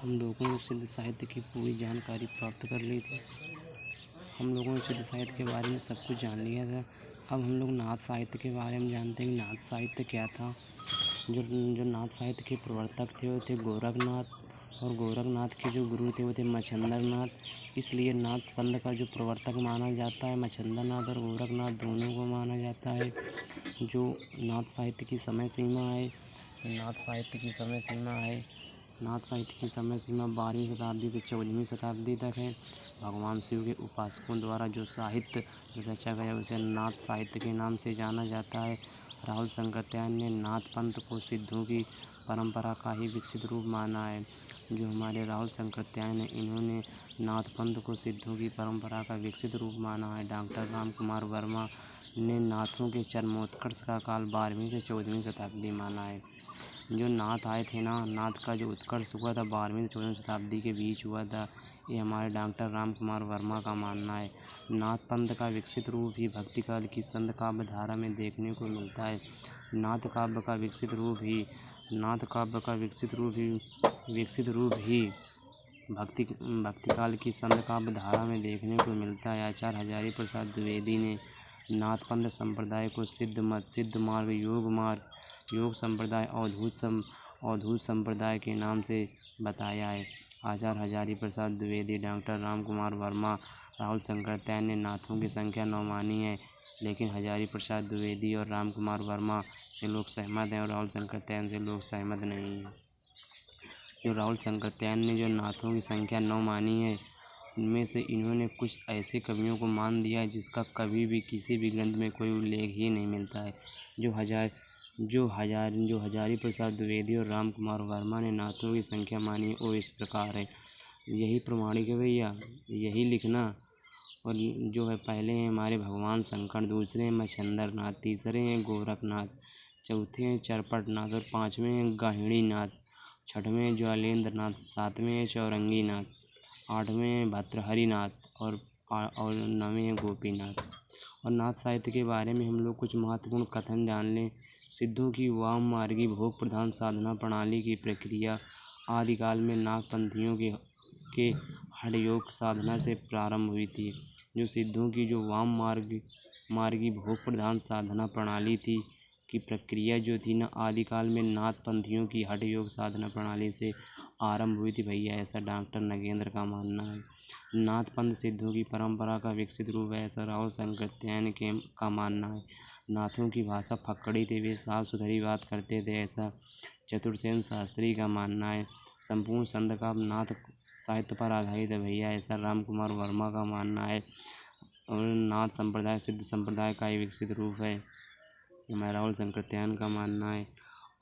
हम लोगों ने सिद्ध साहित्य की पूरी जानकारी प्राप्त कर ली थी। हम लोगों ने सिद्ध साहित्य के बारे में सब कुछ जान लिया था। अब हम लोग नाथ साहित्य के बारे में जानते हैं कि नाथ साहित्य क्या था। जो जो नाथ साहित्य के प्रवर्तक थे वो थे गोरखनाथ, और गोरखनाथ के जो गुरु थे वो थे मच्छिंद्र नाथ। इसलिए नाथ पंथ का जो प्रवर्तक माना जाता है मच्छिंद्र नाथ और गोरखनाथ दोनों को माना जाता है। जो नाथ साहित्य की समय सीमा है, नाथ साहित्य की समय सीमा 12वीं शताब्दी से 14वीं शताब्दी तक है। भगवान शिव के उपासकों द्वारा जो साहित्य रचा गया उसे नाथ साहित्य के नाम से जाना जाता है। राहुल शंकरत्यायन ने नाथ पंथ को सिद्धों की परंपरा का ही विकसित रूप माना है। जो हमारे राहुल शंकरत्यायन हैं इन्होंने नाथ पंथ को सिद्धों की परंपरा का विकसित रूप माना है। डॉक्टर राम कुमार वर्मा ने नाथों के चरमोत्कर्ष का काल 12वीं से 14वीं शताब्दी माना है। जो नाथ आए थे नाथ का जो उत्कर्ष हुआ था 12वीं से 14वीं शताब्दी के बीच हुआ था। ये हमारे डॉक्टर राम कुमार वर्मा का मानना है। नाथ पंथ का विकसित रूप ही भक्ति काल की संत काव्य धारा में देखने को मिलता है। नाथ काव्य का विकसित रूप ही भक्ति काल की संत काव्य धारा में देखने को मिलता है। आचार्य हजारी प्रसाद द्विवेदी ने नाथ पंथ संप्रदाय को सिद्ध मत, सिद्ध मार्ग, योग संप्रदाय, अवधूत संप्रदाय के नाम से बताया है। आचार्य हजारी प्रसाद द्विवेदी, डॉक्टर राम कुमार वर्मा, राहुल शंकरत्यायन ने नाथों की संख्या 9 मानी है, लेकिन हजारी प्रसाद द्विवेदी और राम कुमार वर्मा से लोग सहमत हैं और राहुल शंकरत्यायन से लोग सहमत नहीं हैं। जो राहुल शंकरत्यायन ने जो नाथों की संख्या 9 मानी है उनमें से इन्होंने कुछ ऐसे कवियों को मान दिया है जिसका कभी भी किसी भी ग्रंथ में कोई उल्लेख ही नहीं मिलता है। जो हजारी प्रसाद द्विवेदी और राम कुमार वर्मा ने नाथों की संख्या मानी है वो इस प्रकार है। यही प्रमाणिक है भैया, यही लिखना। और जो है पहले हैं हमारे भगवान शंकर, दूसरे हैं मच्छिंद्र नाथ, तीसरे हैं गोरखनाथ, चौथे हैं चरपट नाथ और 5वें हैं गाहिणी नाथ, 6वें ज्वालेंद्र नाथ, 7वें हैं चौरंगी नाथ, 8वें हैं भर्तृहरि नाथ और 9वें हैं गोपीनाथ। और नाथ साहित्य के बारे में हम लोग कुछ महत्वपूर्ण कथन जान लें। सिद्धों की वाम मार्गी भोग प्रधान साधना प्रणाली की प्रक्रिया आदिकाल में नागपंथियों के हठ योग साधना से प्रारंभ हुई थी। जो सिद्धों की जो वाम मार्गी भोग प्रधान साधना प्रणाली थी की प्रक्रिया जो थी ना आदिकाल में नाथपंथियों की हठ योग साधना प्रणाली से आरंभ हुई थी भैया, ऐसा डॉक्टर नगेंद्र का मानना है। नाथ पंथ सिद्धों की परंपरा का विकसित रूप है, ऐसा राहुल शंकरत्यायन का मानना है। नाथों की भाषा फक्कड़ी थी, वे साफ सुथरी बात करते थे, ऐसा चतुर्सेन शास्त्री का मानना है। संपूर्ण संत काव्य नाथ साहित्य पर आधारित है भैया, ऐसा राम कुमार वर्मा का मानना है। और नाथ संप्रदाय सिद्ध संप्रदाय का ही विकसित रूप है, हमारा राहुल शंकरत्यायन का मानना है।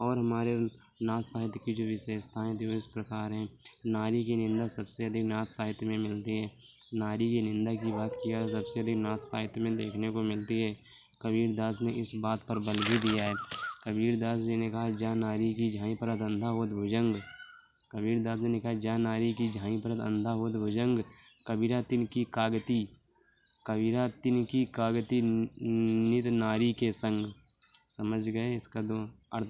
और हमारे नाथ साहित्य की जो विशेषताएं थी वो इस प्रकार हैं। नारी की निंदा सबसे अधिक नाथ साहित्य में मिलती है। नारी की निंदा की बात किया तो सबसे अधिक नाथ साहित्य में देखने को मिलती है। कबीरदास ने इस बात पर बल भी दिया है। कबीरदास जी ने कहा, जा नारी की झाई परत अंधा होत भुजंग। कबीरदास ने कहा, जा नारी की झाई परत अंधा होत भुजंग, कबीरा तिन की कागती नित नारी के संग। समझ गए? इसका दो अर्थ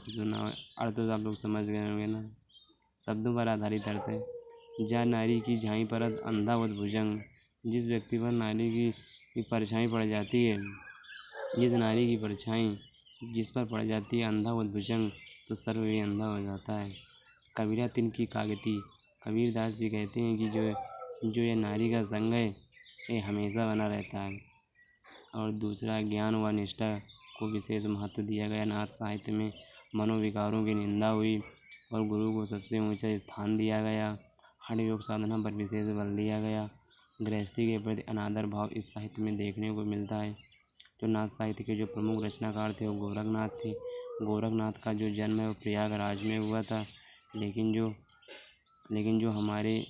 सुना, अर्थ तो आप लोग समझ गए होंगे ना। शब्दों पर आधारित अर्थ है। जा नारी की झाई परत अंधा होत भुजंग, जिस व्यक्ति पर नारी की परछाई पड़ जाती है, जिस नारी की परछाई जिस पर पड़ जाती है अंधा होत भुजंग, तो सर्व भी अंधा हो जाता है। कबीरा तिन की कागती, कबीरदास जी कहते हैं कि जो ये नारी का संग है ये हमेशा बना रहता है। और दूसरा, ज्ञान व निष्ठा को विशेष महत्व दिया गया। नाथ साहित्य में मनोविकारों की निंदा हुई और गुरु को सबसे ऊंचा स्थान दिया गया। हठ योग साधना पर विशेष बल दिया गया। गृहस्थी के प्रति अनादर भाव इस साहित्य में देखने को मिलता है। जो नाथ साहित्य के जो प्रमुख रचनाकार थे वो गोरखनाथ थे। गोरखनाथ का जो जन्म है वो प्रयागराज में हुआ था, लेकिन जो हमारे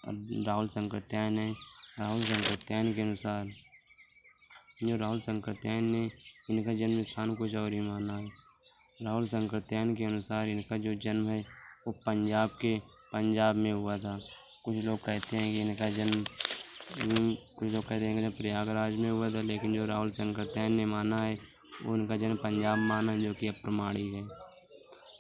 राहुल शंकरत्यायन है, राहुल शंकरत्यायन के अनुसार राहुल शंकरत्यायन ने इनका जन्म स्थान कुछ और ही माना है। राहुल शंकरत्यायन के अनुसार इनका जो जन्म है वो पंजाब में हुआ था। कुछ लोग कहते हैं कि इनका जन्म प्रयागराज में हुआ था, लेकिन जो राहुल शंकरत्यायन ने माना है वो उनका जन्म पंजाब माना है, जो कि अप्रमाणिक है।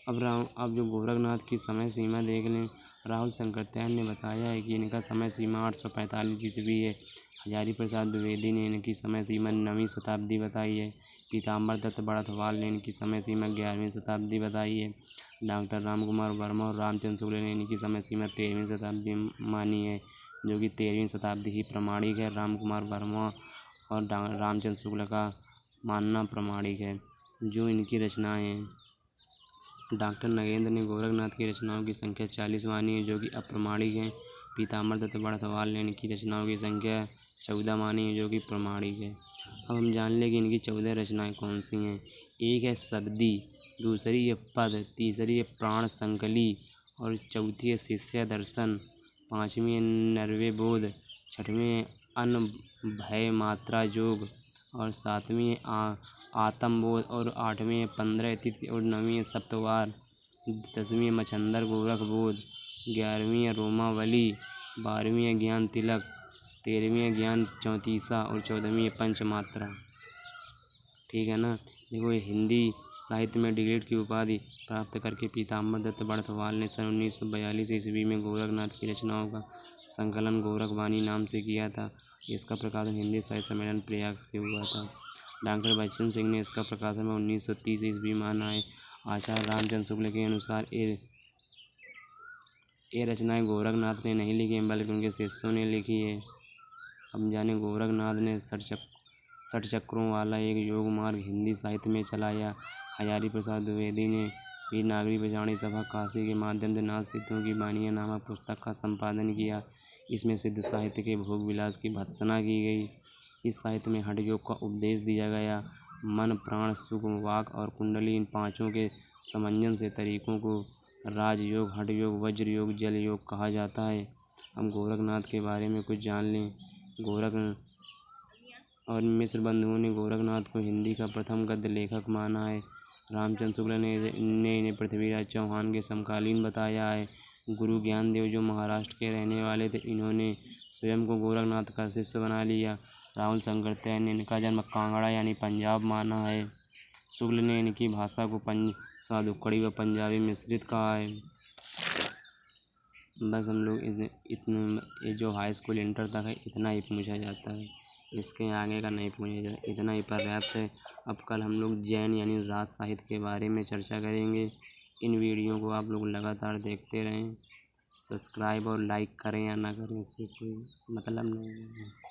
अब जो गोरखनाथ की समय सीमा देख लें राहुल शंकरत्यायन ने बताया है कि इनका समय सीमा 845 ईस्वी है। हजारी प्रसाद द्विवेदी ने इनकी समय सीमा 9वीं शताब्दी बताई है। पीताम्बर दत्त बड़थवाल ने इनकी समय सीमा 11वीं शताब्दी बताई है। डॉक्टर रामकुमार वर्मा और रामचंद्र शुक्ल ने इनकी समय सीमा 13वीं शताब्दी मानी है, जो कि 13वीं शताब्दी ही प्रमाणिक है। रामकुमार वर्मा और रामचंद्र शुक्ल का मानना प्रमाणिक है। जो इनकी रचनाएं हैं, डॉक्टर नगेंद्र ने गोरखनाथ की रचनाओं की संख्या 40 मानी है, जो कि अप्रमाणिक है। पीताम्बर दत्त बड़थवाल ने इनकी रचनाओं की संख्या 14 मानी है, जो कि प्रमाणिक है। अब हम जान लें कि इनकी 14 रचनाएं कौन सी हैं। एक है शबदी, दूसरी है पद, तीसरी है प्राण संकली और चौथी है शिष्य दर्शन, पाँचवीं है नरवे बोध, छठवीं है अन्न भय मात्रा जोग और सातवीं है आत्मबोध और आठवीं है 15 तिथि और 9वीं है सप्तवार, 10वीं है मच्छंदर गोरख बोध, 11वीं है रोमावली, 12वीं है ज्ञान तिलक, 13वीं है ज्ञान चौतीसा और 14वीं है पंचमात्रा। ठीक है ना। देखो, ये हिंदी साहित्य में डीलिट की उपाधि प्राप्त करके पीताम्बर दत्त बड़थवाल ने सन 1942 ईस्वी में गोरखनाथ की रचनाओं का संकलन गोरखवाणी नाम से किया था। इसका प्रकाशन हिंदी साहित्य सम्मेलन प्रयाग से हुआ था। डॉक्टर बच्चन सिंह ने इसका प्रकाशन में 1930 ईस्वी माना है। आचार्य रामचंद्र शुक्ल के अनुसार ये रचनाएं गोरखनाथ ने नहीं लिखी हैं, बल्कि उनके शिष्यों ने लिखी है। हम जाने गोरखनाथ ने षट चक्रों वाला एक योग मार्ग हिंदी साहित्य में चलाया। हजारी प्रसाद द्विवेदी ने भी नागरी पचाणी सभा काशी के माध्यम से नाथ सिद्धों की वाणियाँ नामक पुस्तक का संपादन किया। इसमें सिद्ध साहित्य के भोग विलास की भर्त्सना की गई। इस साहित्य में हठ योग का उपदेश दिया गया। मन, प्राण, सुख, वाक और कुंडली, इन पांचों के समंजन से तरीकों को राजयोग, हठ योग, वज्र योग, जल योग कहा जाता है। हम गोरखनाथ के बारे में कुछ जान लें। गोरख और मिश्र बंधुओं ने गोरखनाथ को हिंदी का प्रथम गद्य लेखक माना है। रामचंद्र शुक्ल ने इन्हें पृथ्वीराज चौहान के समकालीन बताया है। गुरु ज्ञानदेव जो महाराष्ट्र के रहने वाले थे, इन्होंने स्वयं को गोरखनाथ का शिष्य बना लिया। राहुल शंकरत्यायन ने इनका जन्म कांगड़ा यानी पंजाब माना है। शुक्ल ने इनकी भाषा को साधुकड़ी व पंजाबी मिश्रित कहा है। बस हम लोग ये जो हाई स्कूल इंटर तक है, इतना ही पूछा जाता है, इसके आगे का नहीं पूछा जाता। इतना ही पर्याप्त है। अब कल हम लोग जैन यानी राज साहित्य के बारे में चर्चा करेंगे। इन वीडियो को आप लोग लगातार देखते रहें। सब्सक्राइब और लाइक करें या ना करें, इससे कोई मतलब नहीं है।